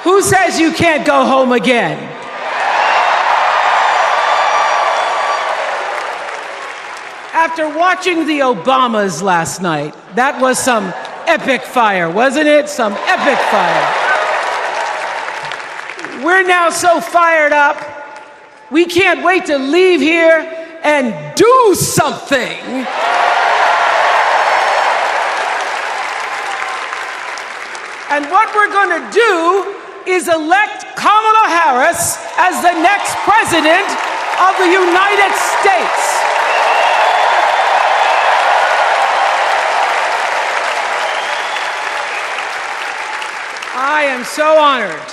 Who says you can't go home again? After watching the Obamas last night, that was some epic fire, wasn't it? Some epic fire. We're now so fired up, we can't wait to leave here and do something. And what we're going to do is elect Kamala Harris as the next president of the United States. I am so honored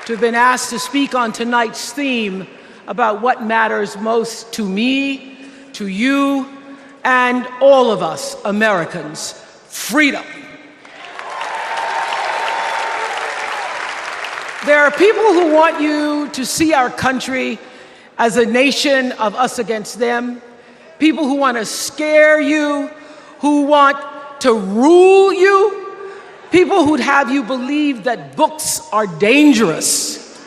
to have been asked to speak on tonight's theme about what matters most to me, to you, and all of us Americans: freedom. There are people who want you to see our country as a nation of us against them, people who want to scare you, who want to rule you, people who'd have you believe that books are dangerous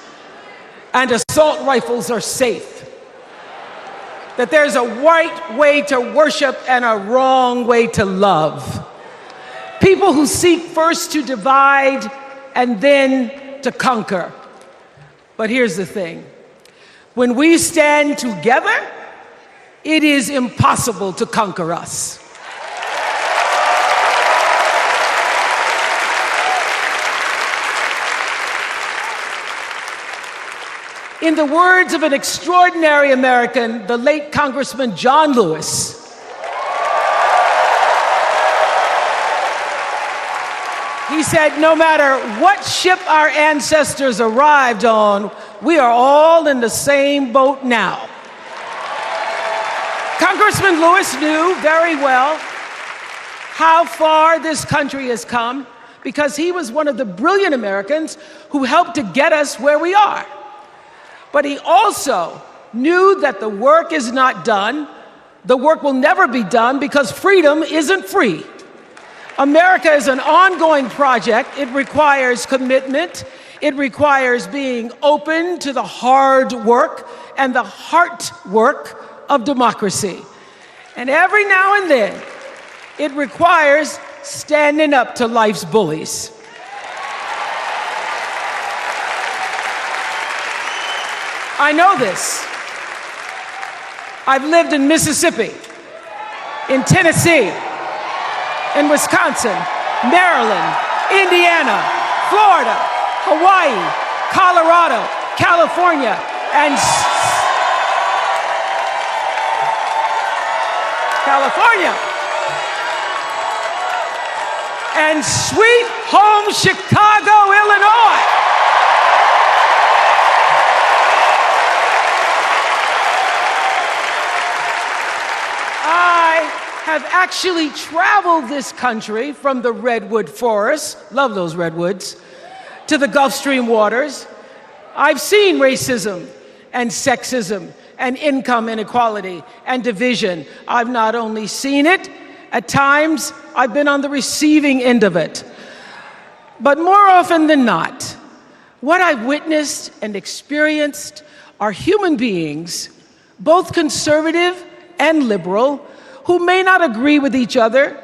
and assault rifles are safe, that there's a right way to worship and a wrong way to love, people who seek first to divide and then to conquer. But here's the thing. When we stand together, it is impossible to conquer us. In the words of an extraordinary American, the late Congressman John Lewis, he said, no matter what ship our ancestors arrived on, we are all in the same boat now. Congressman Lewis knew very well how far this country has come because he was one of the brilliant Americans who helped to get us where we are. But he also knew that the work is not done. The work will never be done because freedom isn't free. America is an ongoing project. It requires commitment. It requires being open to the hard work and the heart work of democracy. And every now and then, it requires standing up to life's bullies. I know this. I've lived in Mississippi, in Tennessee, in Wisconsin, Maryland, Indiana, Florida, Hawaii, Colorado, California, and sweet home Chicago, Illinois. Have actually traveled this country from the redwood forests, love those redwoods, to the Gulf Stream waters. I've seen racism and sexism and income inequality and division. I've not only seen it, at times I've been on the receiving end of it. But more often than not, what I've witnessed and experienced are human beings, both conservative and liberal, who may not agree with each other,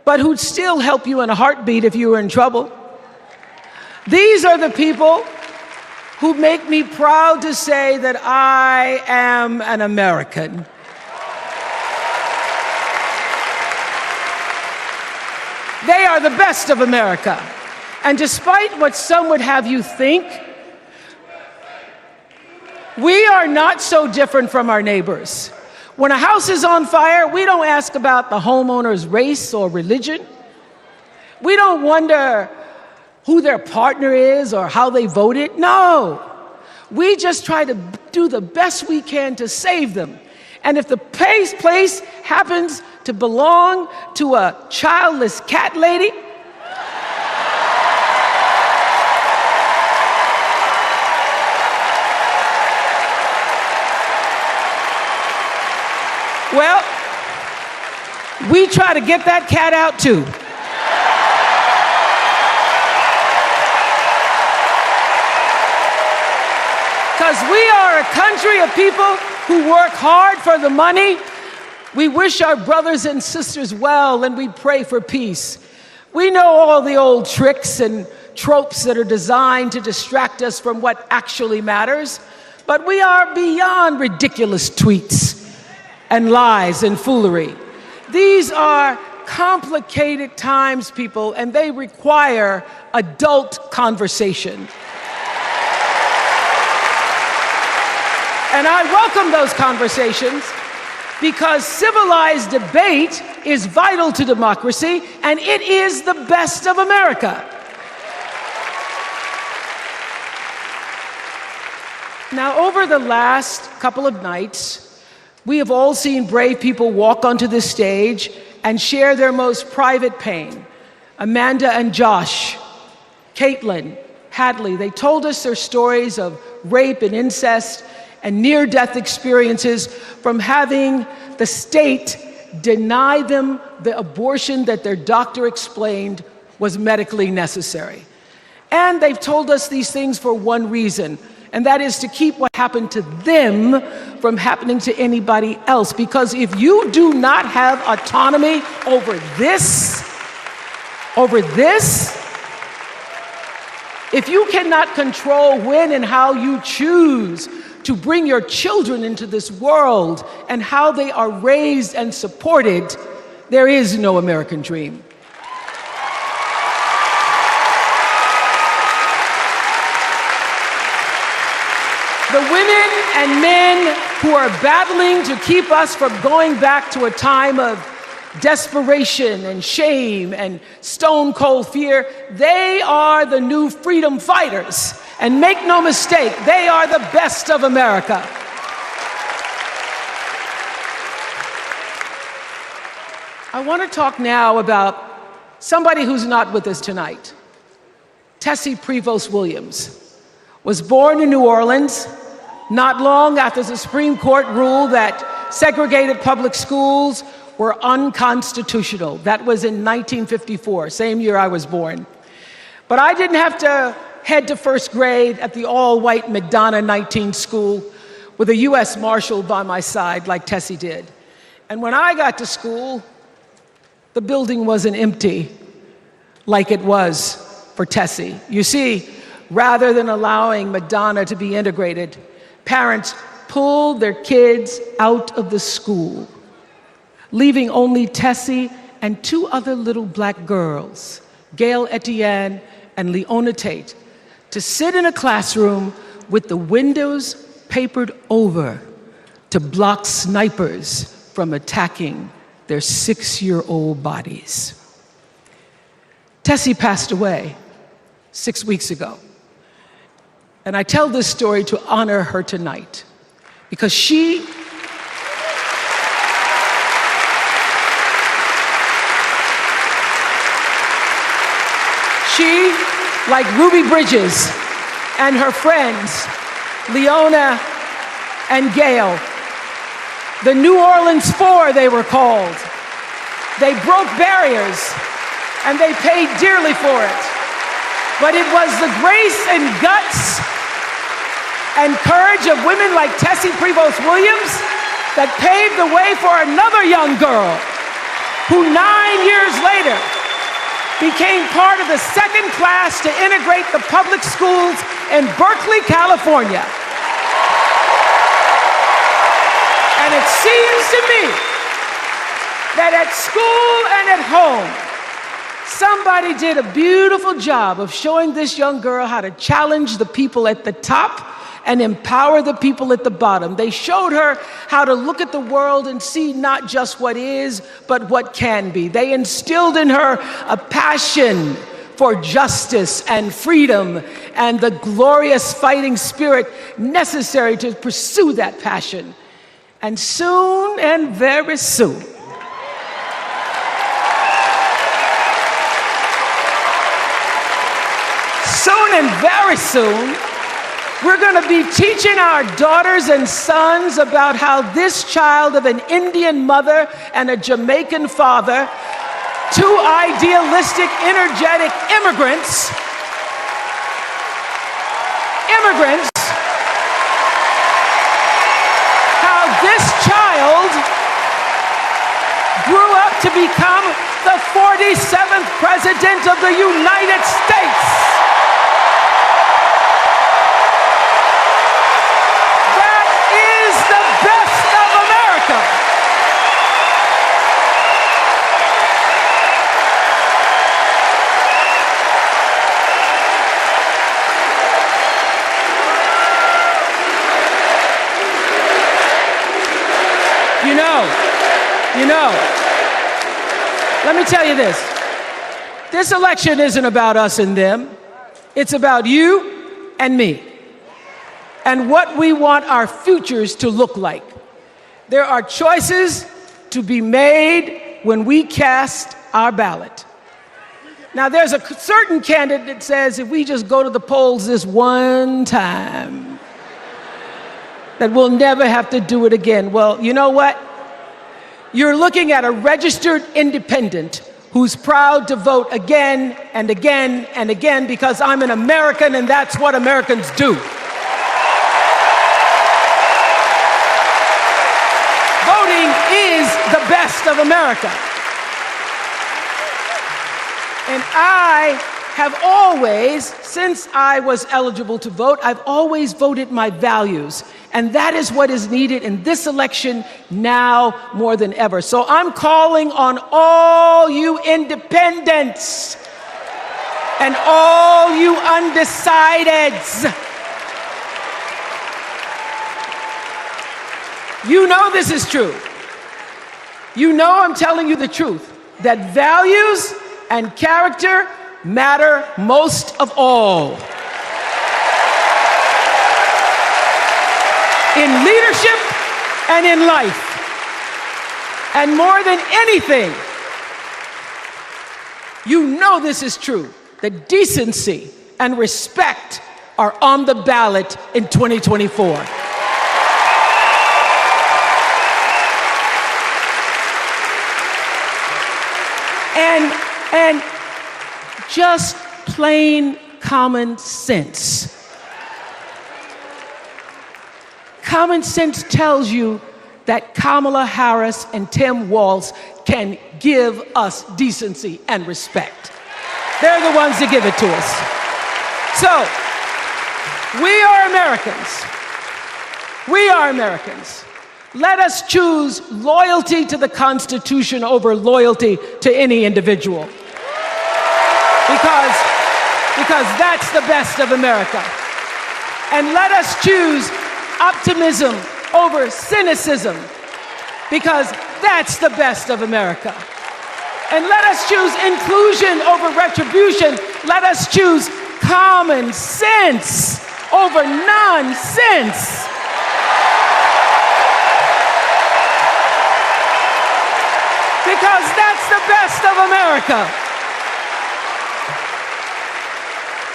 but who'd still help you in a heartbeat if you were in trouble. These are the people who make me proud to say that I am an American. They are the best of America. And despite what some would have you think, we are not so different from our neighbors. When a house is on fire, we don't ask about the homeowner's race or religion. We don't wonder who their partner is or how they voted. No, we just try to do the best we can to save them. And if the place happens to belong to a childless cat lady, well, we try to get that cat out too. because we are a country of people who work hard for the money. We wish our brothers and sisters well, and we pray for peace. We know all the old tricks and tropes that are designed to distract us from what actually matters, but we are beyond ridiculous tweets and lies and foolery. These are complicated times, people, and they require adult conversation. And I welcome those conversations because civilized debate is vital to democracy, and it is the best of America. Now, over the last couple of nights, we have all seen brave people walk onto this stage and share their most private pain. Amanda and Josh, Caitlin, Hadley, they told us their stories of rape and incest and near-death experiences from having the state deny them the abortion that their doctor explained was medically necessary. And they've told us these things for one reason, and that is to keep what happened to them from happening to anybody else. Because if you do not have autonomy over this, if you cannot control when and how you choose to bring your children into this world and how they are raised and supported, there is no American dream. The women and men who are battling to keep us from going back to a time of desperation and shame and stone cold fear, they are the new freedom fighters. And make no mistake, they are the best of America. I want to talk now about somebody who's not with us tonight. Tessie Prevost Williams was born in New Orleans not long after the Supreme Court ruled that segregated public schools were unconstitutional. That was in 1954, same year I was born. But I didn't have to head to first grade at the all-white McDonough 19 school with a U.S. Marshal by my side like Tessie did. And when I got to school, the building wasn't empty like it was for Tessie. You see, rather than allowing McDonough to be integrated, parents pulled their kids out of the school, leaving only Tessie and two other little black girls, Gail Etienne and Leona Tate, to sit in a classroom with the windows papered over to block snipers from attacking their 6-year-old bodies. Tessie passed away 6 weeks ago. And I tell this story to honor her tonight because she like Ruby Bridges and her friends, Leona and Gail, the New Orleans Four they were called. They broke barriers and they paid dearly for it. But it was the grace and guts and courage of women like Tessie Prevost Williams that paved the way for another young girl who 9 years later became part of the second class to integrate the public schools in Berkeley, California. And it seems to me that at school and at home, somebody did a beautiful job of showing this young girl how to challenge the people at the top and empower the people at the bottom. They showed her how to look at the world and see not just what is, but what can be. They instilled in her a passion for justice and freedom and the glorious fighting spirit necessary to pursue that passion. And soon, and very soon, very soon, we're going to be teaching our daughters and sons about how this child of an Indian mother and a Jamaican father, two idealistic, energetic immigrants to become the 47th President of the United States. That is the best of America. You know, let me tell you this. This election isn't about us and them. It's about you and me and what we want our futures to look like. There are choices to be made when we cast our ballot. Now, there's a certain candidate that says if we just go to the polls this one time, that we'll never have to do it again. Well, you know what? You're looking at a registered independent who's proud to vote again and again and again because I'm an American and that's what Americans do. Voting is the best of America. And I have always, since I was eligible to vote, I've always voted my values. And that is what is needed in this election now more than ever. So I'm calling on all you independents and all you undecideds. You know this is true. You know I'm telling you the truth, that values and character matter most of all. In leadership and in life. And more than anything, you know this is true, that decency and respect are on the ballot in 2024. And just plain common sense. Common sense tells you that Kamala Harris and Tim Walz can give us decency and respect. They're the ones that give it to us. So, we are Americans. We are Americans. Let us choose loyalty to the Constitution over loyalty to any individual. Because that's the best of America. And let us choose optimism over cynicism, because that's the best of America. And let us choose inclusion over retribution. Let us choose common sense over nonsense. Because that's the best of America.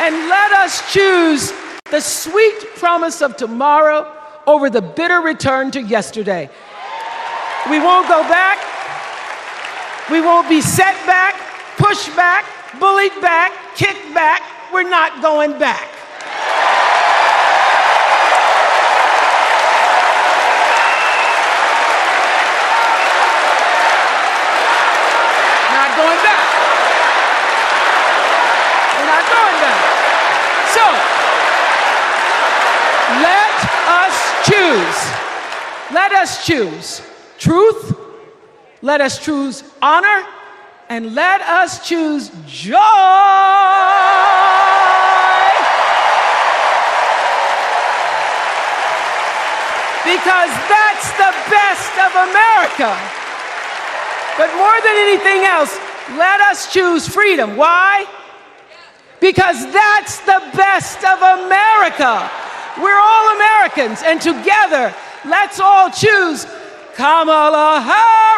And let us choose the sweet promise of tomorrow over the bitter return to yesterday. We won't go back. We won't be set back, pushed back, bullied back, kicked back. We're not going back. Not going back. We're not going back. So, let us choose. Let us choose truth. Let us choose honor. And let us choose joy. Because that's the best of America. But more than anything else, let us choose freedom. Why? Because that's the best of America. We're all Americans, and together, let's all choose Kamala Harris.